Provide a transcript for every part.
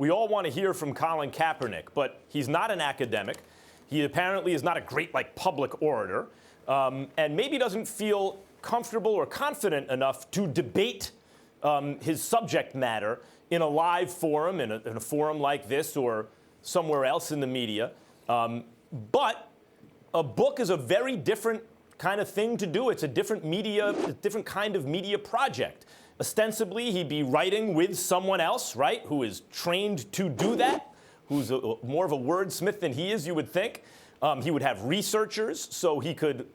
We all want to hear from Colin Kaepernick, but he's not an academic. He apparently is not a great, public orator, and maybe doesn't feel comfortable or confident enough to debate his subject matter in a live forum, in a forum like this or somewhere else in the media. But a book is a very different kind of thing to do. It's a different kind of media project. Ostensibly, he'd be writing with someone else, right, who is trained to do that, who's more of a wordsmith than he is, you would think. He would have researchers, so he could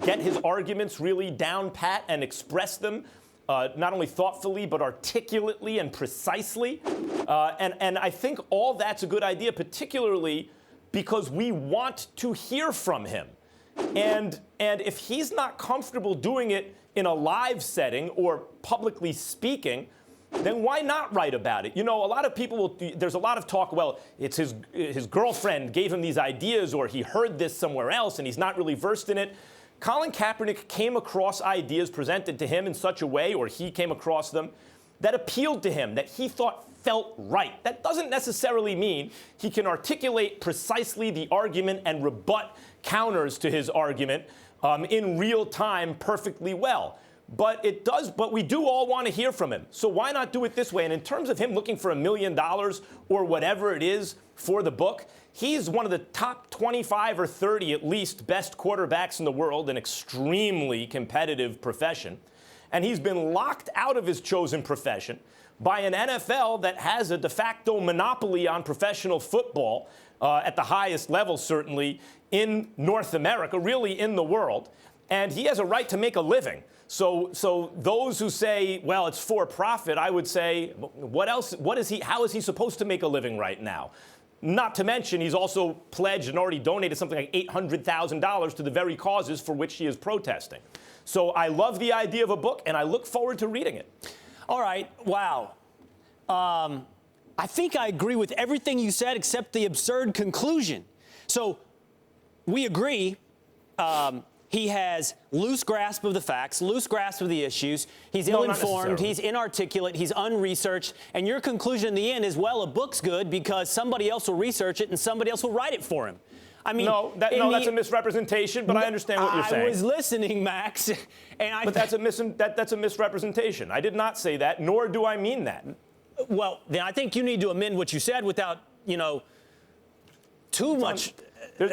get his arguments really down pat and express them not only thoughtfully but articulately and precisely. And I think all that's a good idea, particularly because we want to hear from him. And if he's not comfortable doing it in a live setting or publicly speaking, then why not write about it? You know, a lot of people there's a lot of talk, well, it's his girlfriend gave him these ideas or he heard this somewhere else and he's not really versed in it. Colin Kaepernick came across ideas presented to him in such a way, or he came across them, that appealed to him, that he thought felt right. That doesn't necessarily mean he can articulate precisely the argument and rebut counters to his argument in real time perfectly well. But we do all want to hear from him. So why not do it this way? And in terms of him looking for $1 million or whatever it is for the book, he's one of the top 25 or 30 at least best quarterbacks in the world, an extremely competitive profession. And he's been locked out of his chosen profession by an NFL that has a de facto monopoly on professional football at the highest level, certainly, in North America, really in the world. And he has a right to make a living. So those who say, well, it's for profit, I would say, how is he supposed to make a living right now? Not to mention, he's also pledged and already donated something like $800,000 to the very causes for which he is protesting. So I love the idea of a book, and I look forward to reading it. All right. Wow. I think I agree with everything you said except the absurd conclusion. So we agree. He has loose grasp of the facts, loose grasp of the issues. He's ill-informed, he's inarticulate, he's unresearched. And your conclusion in the end is, well, a book's good because somebody else will research it and somebody else will write it for him. I mean, that's a misrepresentation, but I understand what you're saying. I was listening, Max, and But that's a misrepresentation. I did not say that, nor do I mean that. Well, then I think you need to amend what you said without, too much.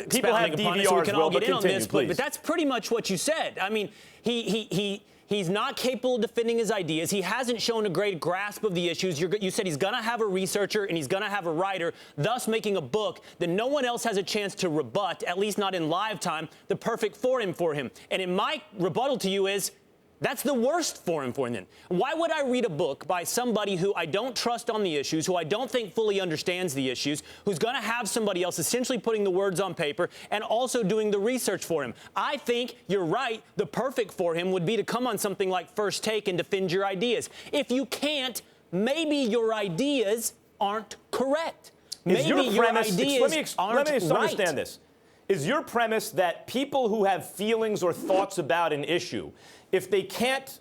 People have DVRs, so we can all get in on this, please. but that's pretty much what you said. I mean, he's not capable of defending his ideas. He hasn't shown a great grasp of the issues. You said he's going to have a researcher and he's going to have a writer, thus making a book that no one else has a chance to rebut, at least not in live time, the perfect forum for him. And in my rebuttal to you is, that's the worst forum for him then. Why would I read a book by somebody who I don't trust on the issues, who I don't think fully understands the issues, who's going to have somebody else essentially putting the words on paper and also doing the research for him? I think you're right. The perfect for him would be to come on something like First Take and defend your ideas. If you can't, maybe your ideas aren't correct. Maybe your ideas aren't let me right. understand this. Is your premise that people who have feelings or thoughts about an issue, if they can't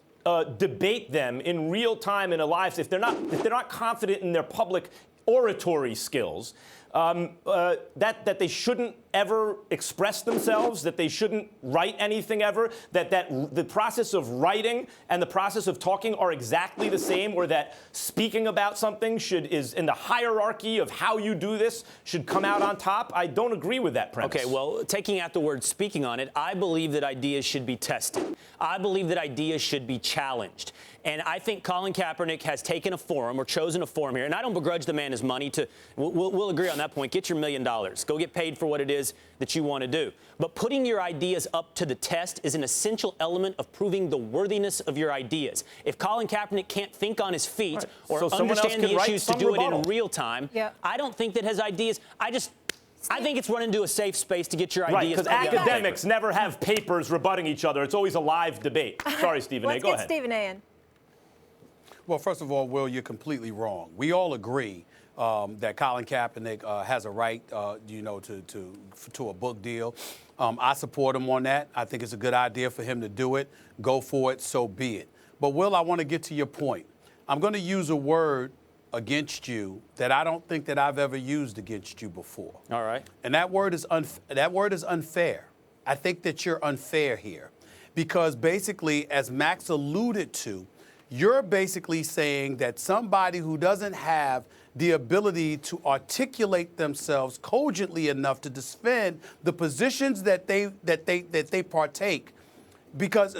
debate them in real time in a live, if they're not confident in their public oratory skills, that they shouldn't ever express themselves, that they shouldn't write anything ever, that the process of writing and the process of talking are exactly the same, or that speaking about something is in the hierarchy of how you do this should come out on top? I don't agree with that premise. Okay, well, taking out the word speaking on it, I believe that ideas should be tested. I believe that ideas should be challenged. And I think Colin Kaepernick has taken a forum or chosen a forum here. And I don't begrudge the man his money. We'll agree on that point. Get your $1 million. Go get paid for what it is that you want to do. But putting your ideas up to the test is an essential element of proving the worthiness of your ideas. If Colin Kaepernick can't think on his feet or understand the issues to do it in real time, I don't think that his ideas, I think it's run into a safe space to get your ideas. Right, because academics never have papers rebutting each other. It's always a live debate. Sorry, Stephen A. Go ahead. Let's get Stephen A. in. Well, first of all, Will, you're completely wrong. We all agree that Colin Kaepernick has a right, to a book deal. I support him on that. I think it's a good idea for him to do it. Go for it, so be it. But, Will, I want to get to your point. I'm going to use a word against you that I don't think that I've ever used against you before. All right. And that word is unfair. I think that you're unfair here because basically, as Max alluded to, you're basically saying that somebody who doesn't have the ability to articulate themselves cogently enough to defend the positions that they partake, because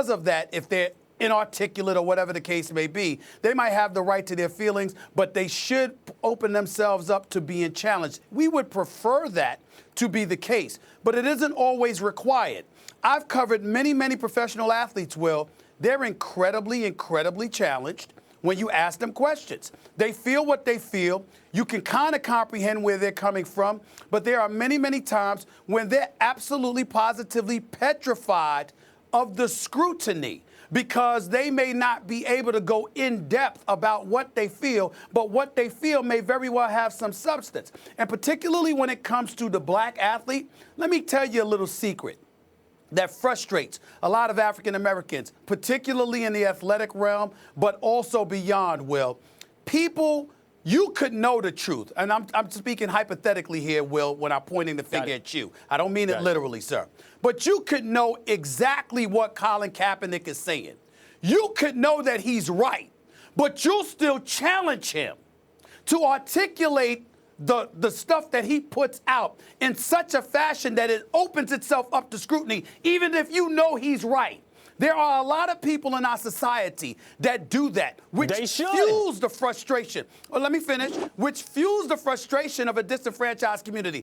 of that, if they're inarticulate or whatever the case may be, they might have the right to their feelings, but they should open themselves up to being challenged. We would prefer that to be the case, but it isn't always required. I've covered many, many professional athletes, Will. They're incredibly, incredibly challenged when you ask them questions. They feel what they feel. You can kind of comprehend where they're coming from, but there are many, many times when they're absolutely, positively petrified of the scrutiny because they may not be able to go in depth about what they feel, but what they feel may very well have some substance. And particularly when it comes to the black athlete, let me tell you a little secret that frustrates a lot of African Americans, particularly in the athletic realm, but also beyond, Will. People, you could know the truth. And I'm speaking hypothetically here, Will, when I'm pointing the finger at you. I don't mean it literally, sir. But you could know exactly what Colin Kaepernick is saying. You could know that he's right, but you'll still challenge him to articulate the stuff that he puts out in such a fashion that it opens itself up to scrutiny, even if you know he's right. There are a lot of people in our society that do that, which fuels the frustration. Well, let me finish. Which fuels the frustration of a disenfranchised community.